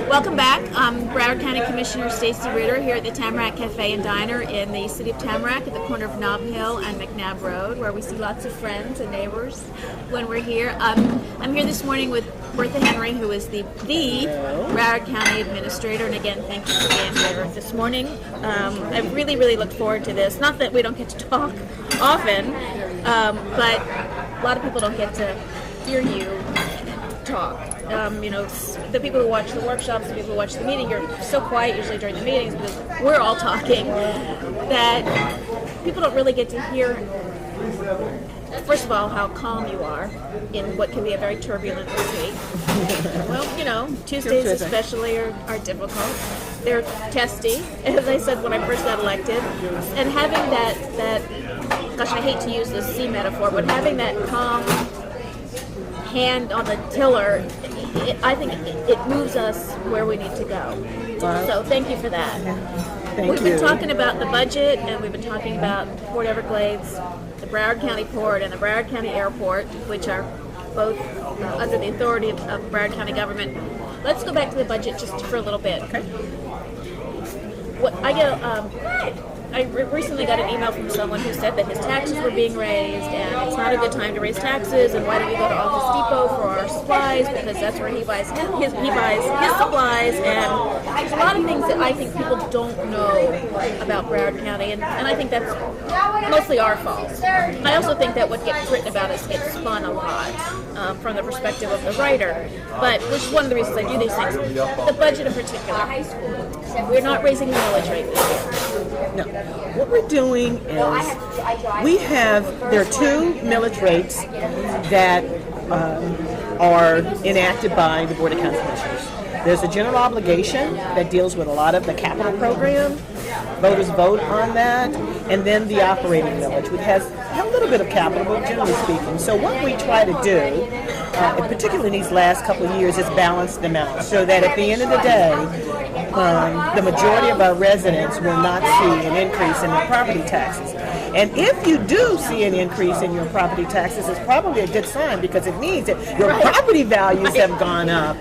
Welcome back. Broward County Commissioner Stacy here at the Tamarack Cafe and Diner in the city of Tamarack at the corner of Nob Hill and McNabb Road, where we see lots of friends and neighbors when we're here. I'm here this morning with Bertha Henry, who is the Broward County Administrator, and again, thank you for being here this morning. I really look forward to this. Not that we don't get to talk often, but a lot of people don't get to hear you talk. The people who watch the workshops, the people who watch the meeting, you're so quiet usually during the meetings because we're all talking that people don't really get to hear, first of all, how calm you are in what can be a very turbulent week. Well, Tuesdays especially are difficult. They're testy, as I said when I first got elected. And having that gosh, I hate to use this sea metaphor, but having that calm hand on the tiller, I think it moves us where we need to go. Wow. So thank you for that. We've been talking about the budget, and we've been talking about Port Everglades, the Broward County Port, and the Broward County Airport, which are both under the authority of Broward County government. Let's go back to the budget just for a little bit. Okay. I recently got an email from someone who said that his taxes were being raised and it's not a good time to raise taxes, and why don't we go to Office Depot for our supplies, because that's where he buys his supplies, and there's a lot of things that I think people don't know about Broward County, and I think that's mostly our fault. I also think that what gets written about us gets spun a lot from the perspective of the writer, but which is one of the reasons I do these things. The budget in particular, we're not raising the millage rate this year. No. What we're doing is there are two millage rates that are enacted by the Board of County Commissioners. There's a general obligation that deals with a lot of the capital program. Voters vote on that. And then the operating millage, which has a little bit of capital, but generally speaking. So what we try to do, particularly in these last couple of years, is balance them out so that at the end of the day, the majority of our residents will not see an increase in their property taxes. And if you do see an increase in your property taxes, it's probably a good sign, because it means that your property values have gone up.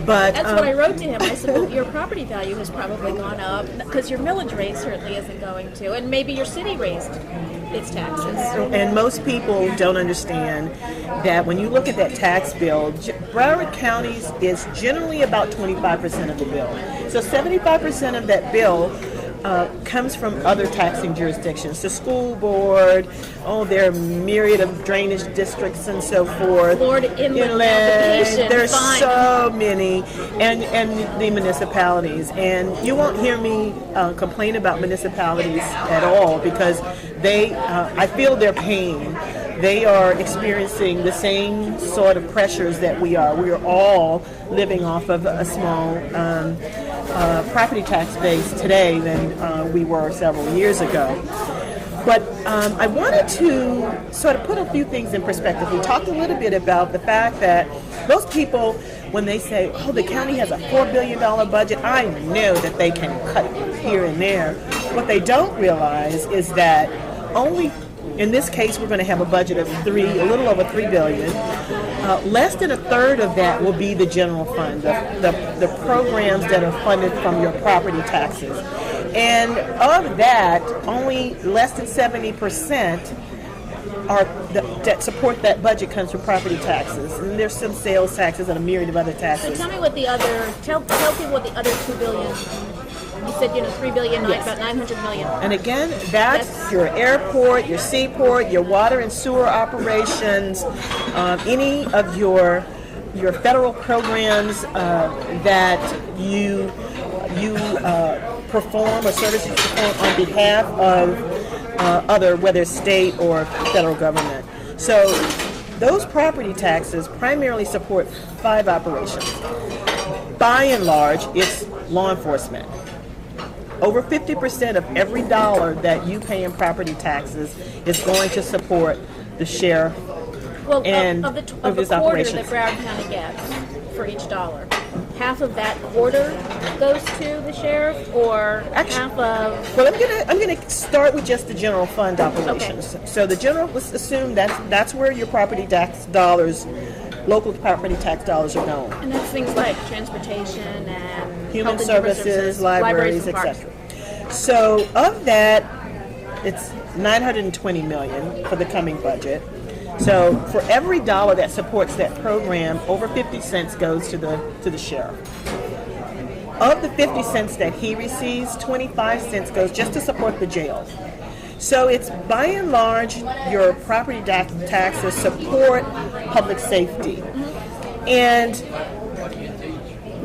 But that's what I wrote to him. I said, well, your property value has probably gone up because your millage rate certainly isn't going to, and maybe your city raised its taxes. And most people don't understand that when you look at that tax bill, Broward County is generally about 25% of the bill. So 75% of that bill comes from other taxing jurisdictions, the school board, there are myriad of drainage districts and so forth. Florida Inland, there's so many, and the municipalities. And you won't hear me complain about municipalities at all, because I feel their pain. They are experiencing the same sort of pressures that we are. We are all living off of a small property tax base today than we were several years ago. But I wanted to sort of put a few things in perspective. We talked a little bit about the fact that most people, when they say, the county has a $4 billion budget, I know that they can cut here and there. What they don't realize is that only, in this case, we're going to have a budget of a little over $3 billion. Less than a third of that will be the general fund, the programs that are funded from your property taxes. And of that, only less than 70% that support that budget comes from property taxes. And there's some sales taxes and a myriad of other taxes. So tell me what tell people what the other $2 billion. You said, $3 billion, yes. About $900 million. And again, that's your airport, your seaport, your water and sewer operations, any of your federal programs that you perform or services you perform on behalf of whether state or federal government. So those property taxes primarily support 5 operations. By and large, it's law enforcement. Over 50% of every dollar that you pay in property taxes is going to support the sheriff and of the his quarter operations. that Broward County gets for each dollar. Half of that quarter goes to the sheriff, or half of. Well, I'm gonna start with just the general fund operations. Okay. So let's assume that's where your property tax dollars local property tax dollars are going. And that's things like transportation and Human health and services, libraries, and parks. etc. So of that, it's $920 million for the coming budget. So for every dollar that supports that program, over 50 cents goes to the sheriff. Of the 50 cents that he receives, 25 cents goes just to support the jail. So it's by and large your property taxes support public safety. And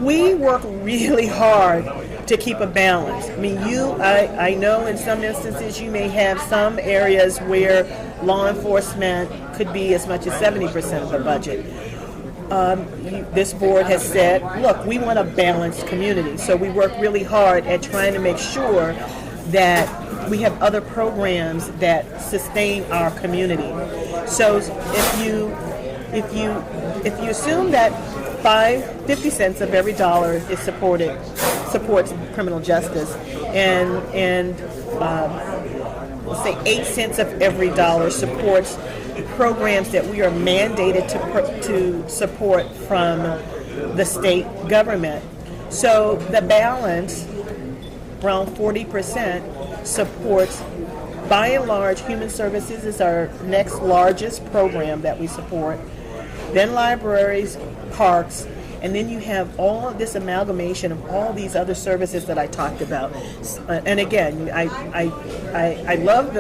we work really hard to keep a balance. I mean, I know in some instances you may have some areas where law enforcement could be as much as 70% of the budget. This board has said, look, we want a balanced community. So we work really hard at trying to make sure that we have other programs that sustain our community. So if you assume that 50 cents of every dollar is supports criminal justice, and let's say 8 cents of every dollar supports programs that we are mandated to support from the state government. So the balance, around 40%, supports, by and large, human services is our next largest program that we support. Then libraries, parks, and then you have all of this amalgamation of all these other services that I talked about. And again, I love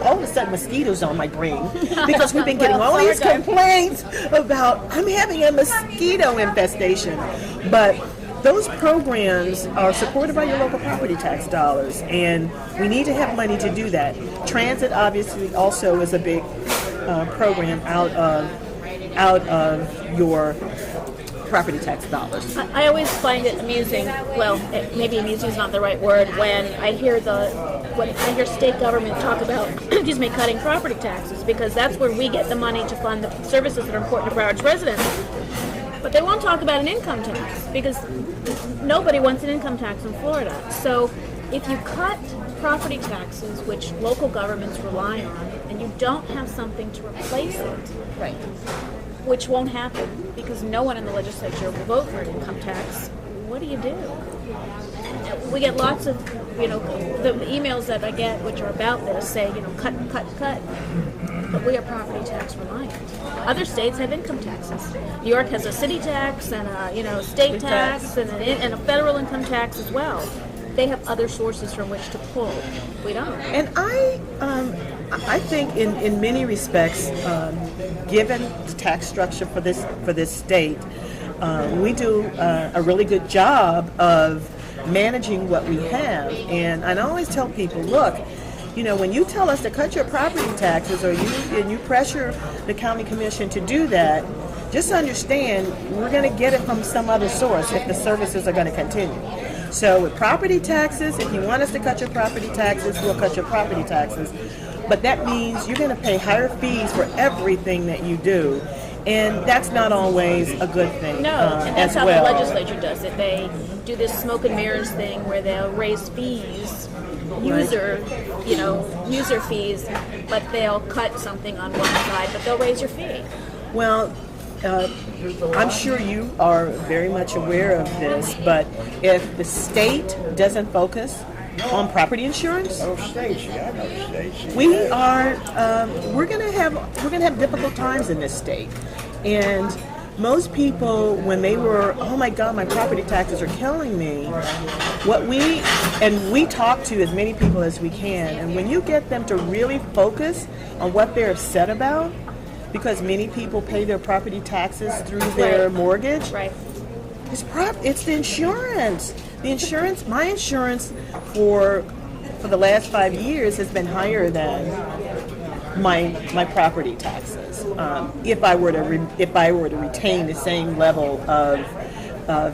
all of a sudden mosquitoes on my brain because we've been getting all these complaints about I'm having a mosquito infestation. But those programs are supported by your local property tax dollars, and we need to have money to do that. Transit obviously also is a big program out of your property tax dollars. I always find it amusing. Well, maybe amusing is not the right word. When I hear state government talk about, cutting property taxes, because that's where we get the money to fund the services that are important to Broward's residents. But they won't talk about an income tax because nobody wants an income tax in Florida. So if you cut property taxes, which local governments rely on, and you don't have something to replace it, Right. which won't happen because no one in the legislature will vote for an income tax, what do you do? We get lots of, the emails that I get, which are about this, say, cut, cut, cut. But we are property tax reliant. Other states have income taxes. New York has a city tax and a state tax and a federal income tax as well. They have other sources from which to pull. We don't. And I think in many respects, given the tax structure for this state, we do a really good job of managing what we have. And I always tell people, look, when you tell us to cut your property taxes or you pressure the county commission to do that, just understand we're going to get it from some other source if the services are going to continue. So with property taxes, if you want us to cut your property taxes, we'll cut your property taxes. But that means you're going to pay higher fees for everything that you do. And that's not always a good thing. No, and that's how the legislature does it. They do this smoke and mirrors thing where they'll raise fees, user fees, but they'll cut something on one side, but they'll raise your fee. Well, I'm sure you are very much aware of this, but if the state doesn't focus on property insurance, Stacy, I know Stacy. we're gonna have difficult times in this state. And most people, when they were, oh my God, my property taxes are killing me, we talk to as many people as we can, and when you get them to really focus on what they're upset about, because many people pay their property taxes through their mortgage. Right. It's the insurance. My insurance for the last 5 years has been higher than my property taxes. If I were to retain the same level of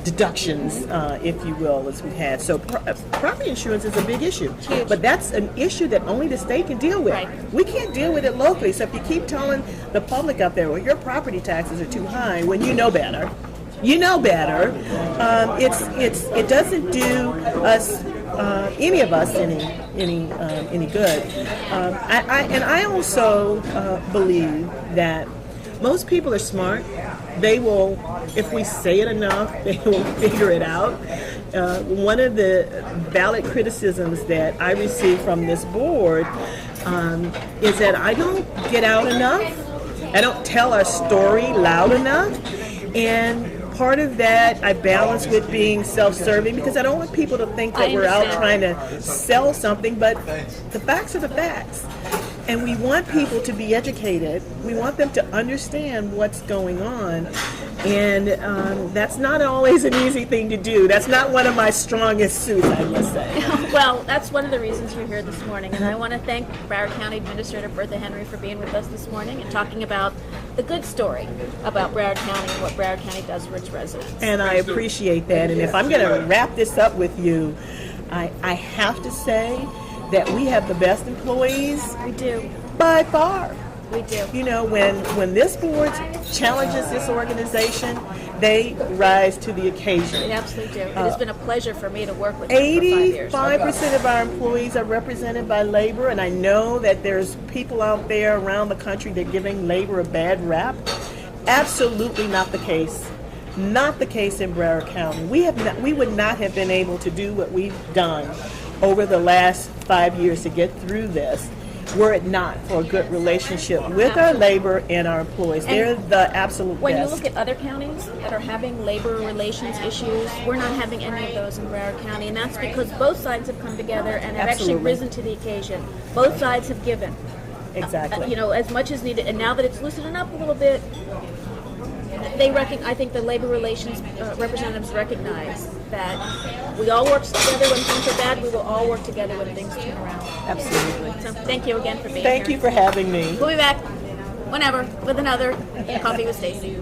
deductions, if you will, as we had. So property insurance is a big issue. Huge. But that's an issue that only the state can deal with. Right. We can't deal with it locally. So if you keep telling the public out there, well, your property taxes are too high, when you know better. It doesn't do us any of us any good. I also believe that most people are smart they will, if we say it enough, they will figure it out. One of the valid criticisms that I receive from this board is that I don't get out enough. I don't tell our story loud enough. And part of that I balance with being self-serving, because I don't want people to think that we're out trying to sell something, but the facts are the facts. And we want people to be educated. We want them to understand what's going on. And that's not always an easy thing to do. That's not one of my strongest suits, I must say. Well, that's one of the reasons you're here this morning. And I want to thank Broward County Administrator Bertha Henry for being with us this morning and talking about the good story about Broward County and what Broward County does for its residents. And I appreciate that. And if I'm going to wrap this up with you, I have to say that we have the best employees. We do. By far. We do. You know, when this board challenges this organization, they rise to the occasion. They absolutely do. It has been a pleasure for me to work with them for 5 years. 85% of our employees are represented by labor, and I know that there's people out there around the country that are giving labor a bad rap. Absolutely not the case. Not the case in Broward County. We would not have been able to do what we've done over the last 5 years to get through this were it not for a good relationship with our labor and our employees. They're the absolute when best. you look at other counties that are having labor relations issues, we're not having any of those in Broward County, and that's because both sides have come together and have actually risen to the occasion. Both sides have given. Exactly. As much as needed, and now that it's loosening up a little bit, I think the labor relations representatives recognize that we all work together when things are bad. We will all work together when things turn around. Absolutely. So thank you again for being here. Thank you for having me. We'll be back whenever with another Coffee with Stacy.